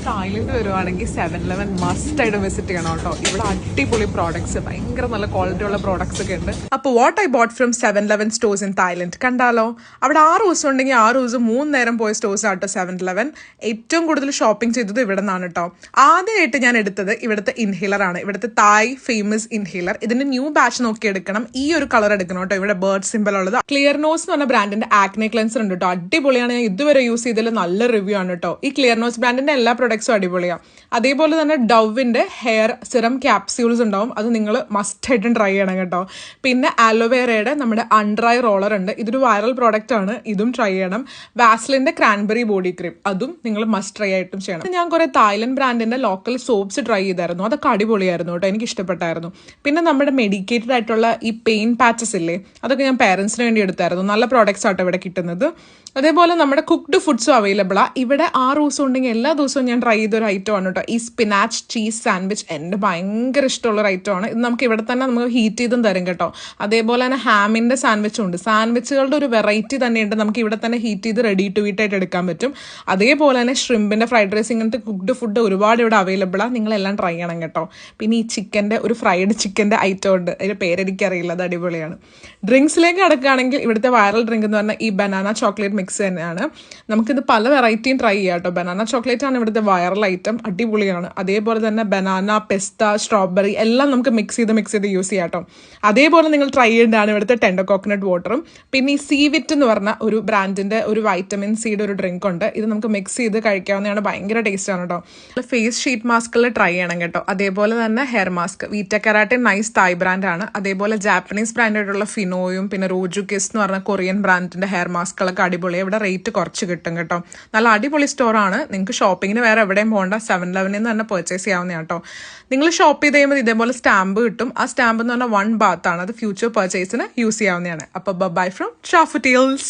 Thailand വരുവാണെങ്കിൽ 7-Eleven must ആയിട്ട് visit ചെയ്യണം കേട്ടോ. ഇവിടെ അടിപൊളി പ്രോഡക്ട്സ്, ഭയങ്കര നല്ല ക്വാളിറ്റി ഉള്ള പ്രോഡക്ട്സ് ഒക്കെ ഉണ്ട്. അപ്പോൾ what I boat from 7-Eleven stores in Thailand കണ്ടാലോ. അവിടെ 6 ദിവസം ഉണ്ടെങ്കിൽ 6 ദിവസം 3 നേരം പോയ സ്റ്റോഴ്സ് ആട്ടോ 7-Eleven. ഏറ്റവും കൂടുതൽ ഷോപ്പിംഗ് ചെയ്തത് ഇവിടെ നിന്നാണ് കേട്ടോ. ആദ്യമായിട്ട് ഞാൻ എടുത്തത് ഇവിടുത്തെ ഇൻഹേലർ ആണ്, ഇവിടുത്തെ തായ് ഫേമസ് ഇൻഹേലർ. ഇതിന്റെ ന്യൂ ബാച്ച് നോക്കി എടുക്കണം. ഈ ഒരു കളർ എടുക്കണം കേട്ടോ. ഇവിടെ ബേർഡ് സിമ്പിൾ ഉള്ളത്. ക്ലിയർ നോസ് എന്ന് പറഞ്ഞ ബ്രാൻഡിന്റെ ആക്നെ ക്ലെൻസർ ഉണ്ട് കേട്ടോ. അടിപൊളിയാണ്. ഞാൻ ഇതുവരെ യൂസ് ചെയ്തതിൽ നല്ല റിവ്യൂ ആണ് കേട്ടോ. ഈ ക്ലിയർ നോസ് ബ്രാൻഡിന്റെ എല്ലാ പ്രൊഡക്ട്സും അടിപൊളിയാണ്. അതേപോലെ തന്നെ ഡവിന്റെ ഹെയർ സിറം ക്യാപ്സ്യൂൾസ് ഉണ്ടാവും, അത് നിങ്ങൾ മസ്റ്റ് ആയിട്ടും ട്രൈ ചെയ്യണം കേട്ടോ. പിന്നെ ആലോവേറയുടെ നമ്മുടെ അണ്ടർ ഐ റോളർ ഉണ്ട്, ഇതൊരു വൈറൽ പ്രോഡക്റ്റ് ആണ്, ഇതും ട്രൈ ചെയ്യണം. വാസ്ലിന്റെ ക്രാൻബെറി ബോഡി ക്രീം, അതും നിങ്ങൾ മസ്റ്റ് ട്രൈ ആയിട്ടും ചെയ്യണം. ഞാൻ കുറെ തായ്ലൻഡ് ബ്രാൻഡിന്റെ ലോക്കൽ സോപ്സ് ട്രൈ ചെയ്തായിരുന്നു, അതൊക്കെ അടിപൊളിയായിരുന്നു കേട്ടോ, എനിക്ക് ഇഷ്ടപ്പെട്ടായിരുന്നു. പിന്നെ നമ്മുടെ മെഡിക്കേറ്റഡ് ആയിട്ടുള്ള ഈ പെയിൻ പാച്ചസ് ഇല്ലേ, അതൊക്കെ ഞാൻ പേരൻസിന് വേണ്ടി എടുത്തായിരുന്നു. നല്ല പ്രോഡക്ട്സ് ആട്ടോ ഇവിടെ കിട്ടുന്നത്. അതേപോലെ നമ്മുടെ കുക്ക്ഡ് ഫുഡ്സും അവൈലബിൾ ആണ് ഇവിടെ. 6 ദിവസം ഉണ്ടെങ്കിൽ എല്ലാ ദിവസവും ഞാൻ ട്രൈ ചെയ്തൊരു ഐറ്റം ആണ് കേട്ടോ ഈ സ്പിനാച്ച് ചീസ് സാൻഡ്വിച്ച്. എൻ്റെ ഭയങ്കര ഇഷ്ടമുള്ളൊരു ഐറ്റം ആണ് ഇത്. നമുക്ക് ഇവിടെ തന്നെ നമുക്ക് ഹീറ്റ് ചെയ്തും തരും കേട്ടോ. അതേപോലെ തന്നെ ഹാമിൻ്റെ സാൻഡ്വിച്ചും ഉണ്ട്. സാൻഡ്വിച്ചുകളുടെ ഒരു വെറൈറ്റി തന്നെയുണ്ട്, നമുക്ക് ഇവിടെ തന്നെ ഹീറ്റ് ചെയ്ത് റെഡി ടു ഈറ്റ് ആയിട്ട് എടുക്കാൻ പറ്റും. അതേപോലെ തന്നെ ഷ്രിമ്പിൻ്റെ ഫ്രൈഡ് റൈസ്, ഇങ്ങനത്തെ കുക്ക്ഡ് ഫുഡ് ഒരുപാട് ഇവിടെ അവൈലബിൾ ആണ്, നിങ്ങളെല്ലാം ട്രൈ ചെയ്യണം കേട്ടോ. പിന്നെ ഈ ചിക്കൻ്റെ ഒരു ഫ്രൈഡ് ചിക്കൻ്റെ ഐറ്റം ഉണ്ട്, അതിൻ്റെ പേരെനിക്കറിയില്ല, അത് അടിപൊളിയാണ്. ഡ്രിങ്ക്സിലേക്ക് കിടക്കുകയാണെങ്കിൽ ഇവിടുത്തെ വൈറൽ ഡ്രിങ്ക് എന്ന് പറഞ്ഞാൽ ഈ ബനാന ചോക്ലേറ്റ് മിക്സ് തന്നെയാണ്. നമുക്കിത് പല വെറൈറ്റിയും ട്രൈ ചെയ്യാം കേട്ടോ. ബനാന ചോക്ലേറ്റ് ആണ് ഇവിടുത്തെ വൈറൽ ഐറ്റം, അടിപൊളിയാണ്. അതേപോലെ തന്നെ ബനാന, പെസ്ത, സ്ട്രോബെറി എല്ലാം നമുക്ക് മിക്സ് ചെയ്ത് യൂസ് ചെയ്യാം കേട്ടോ. അതേപോലെ നിങ്ങൾ ട്രൈ ചെയ്യേണ്ടതാണ് ഇവിടുത്തെ ടെൻഡർ കോക്കനട്ട് വാട്ടറും. പിന്നെ ഈ സീവിറ്റ് എന്ന് പറഞ്ഞ ഒരു ബ്രാൻഡിന്റെ ഒരു വൈറ്റമിൻ സിയുടെ ഒരു ഡ്രിങ്ക് ഉണ്ട്, ഇത് നമുക്ക് മിക്സ് ചെയ്ത് കഴിക്കാവുന്നതാണ്, ഭയങ്കര ടേസ്റ്റ് ആണ് കേട്ടോ. ഫേസ് ഷീറ്റ് മാസ്കുകൾ ട്രൈ ചെയ്യണം കേട്ടോ. അതേപോലെ തന്നെ ഹെയർ മാസ്ക് വീറ്റ കെരാട്ടിൻ നൈസ് തായ് ബ്രാൻഡാണ്. അതേപോലെ ജാപ്പനീസ് ബ്രാൻഡായിട്ടുള്ള ഫിനോയും പിന്നെ റോജു കിസ് എന്ന് പറഞ്ഞ കൊറിയൻ ബ്രാൻഡിന്റെ ഹെയർ മാസ്കുകളൊക്കെ അടിപൊളി. ഇവിടെ റേറ്റ് കുറച്ച് കിട്ടും കേട്ടോ. നല്ല അടിപൊളി സ്റ്റോറാണ്. നിങ്ങൾക്ക് ഷോപ്പിങ്ങിന് വേറെ എവിടെയും പോകണ്ട, 7-Eleven നിന്ന് തന്നെ പർച്ചേസ് ചെയ്യാവുന്നതാണ് കേട്ടോ. നിങ്ങൾ ഷോപ്പ് ചെയ്ത് കഴിയുമ്പോൾ ഇതേപോലെ സ്റ്റാമ്പ് കിട്ടും. ആ സ്റ്റാമ്പ് എന്ന് പറഞ്ഞാൽ 1 ബാത്ത് ആണ്, അത് ഫ്യൂച്ചർ പർച്ചേസിന് യൂസ് ചെയ്യാവുന്നതാണ്. അപ്പോൾ ബൈ ഫ്രം ഷാഫുട്ടീൽസ്.